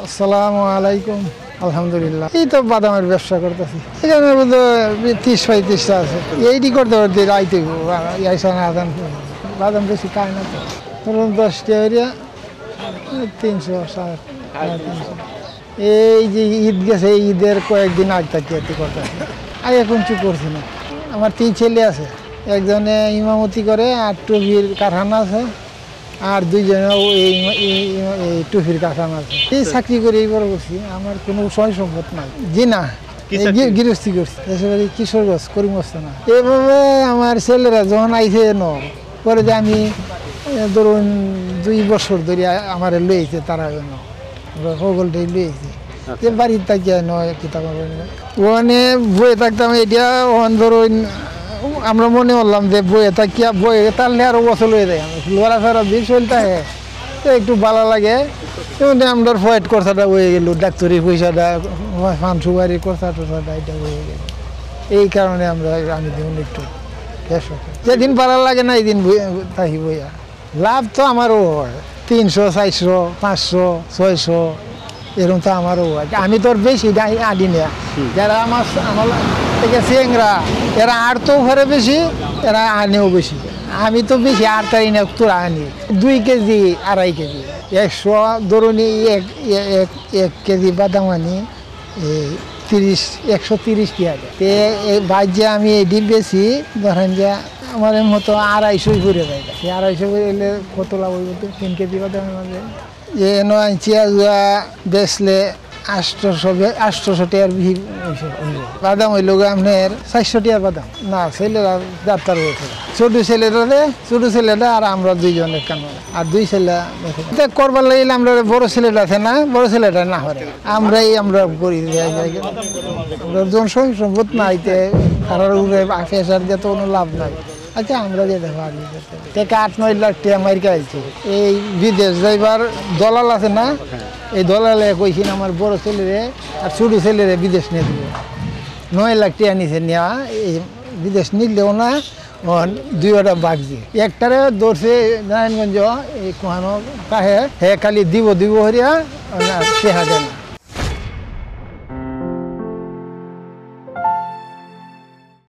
আসসালামু আলাইকুম। আলহামদুলিল্লাহ, এই তো বাদামের ব্যবসা করতেছি। এখানে 30-35টা আছে। এইটি করতে করতে রাইতে বাদাম বেশি খায় না তো। ধরুন 10টা এরিয়া 300, 350। এই যে ঈদ গেছে, ঈদের কয়েকদিন আগ থাকি করতেছি। আর এখন কিছু করছি না। আমার 3 ছেলে আছে, একজনে ইমামতি করে আর টুপির কারখানা আছে, আর 2জনে এই টুপির কারখানা আছে। এই চাকরি করে এই বড় করছি, আমার কোনো সয় সম্পদ নাই। জি না, গৃহস্থী করছি কিশোরগঞ্জ করিমগঞ্জ না। এইভাবে আমার ছেলেরা যখন আইছে পরে যে আমি ধরুন 2 বছর ধরে আমার লইছে, তারা সকলটাই লইছে। যে বাড়ির থাকিয়া নয় কিতাব ওখানে বয়ে থাকতাম। এটা ওখান ধরুন আমরা মনে করলাম যে বইয়ে থাকিয়া বইয়ে তাহলে আরো বছর হয়ে যায়। লোয়ারা ফেরা দিয়ে চলতে একটু ভালো লাগে। আমরা ফয়েট খরচাটা হয়ে গেল, ডাক্তারি পয়সাটা, ফান সুপারির খরচা টরচাটা এটা হয়ে গেল। এই কারণে আমি দেখুন একটু যেদিন ভালো লাগে না, এই দিন থাকি বইয়া। লাভ তো আমারও হয় 300, 400, 500, 600 এরকম তো আমারও হয়। আমি তোর বেশি আদি না। যারা আমার থেকে চেংরা, এরা আর তো ঘরে বেশি, এরা আনেও বেশি। আমি তো বেশি আর তাই না, তোরা আনি 2 কেজি 2.5 কেজি 100 ধরুন। 1 কেজি বাদাম আনি 130 টাকা। বাজ্যে আমি এটি বেশি ধরেন যে আমার মতো 250 ঘুরে যায়। 250 করে এলে কত লাভ হইব? 3 কেজি বাদামের মাঝে যে আনছি বেচলে 800 টাকার বাদাম হইল আপনার 400 টাকার বাদাম না। ছেলেরা ডাক্তার হয়েছে, ছোট ছেলেটা আর আমরা 2জনের কেন, আর 2 ছেলে করবার লাগলে আমরা বড় ছেলেটা আছে না, বড় ছেলেটা না হরে আমরা করি। আমরা জনসংখ্যা সম্পদ নাইতে কারোর উপরে পেশার দিয়ে তো কোনো লাভ নাই। আচ্ছা, আমরা যেতে পারি 8-9 লাখ টাকা মাইকা আইছি। এই বিদেশ যাইবার দলাল আছে না, এই দলালে কইছেন আমার বড় ছেলেরে আর ছোট ছেলেরে বিদেশ নিয়ে দিব। 9 লাখ টাকা নিচে নেওয়া, এই বিদেশ নিলেও না 2টা বাগজি। একটারে ধরছে নারায়ণগঞ্জ, এই কোহানো কাহে হে খালি দিব হরিয়া সে হাজে না।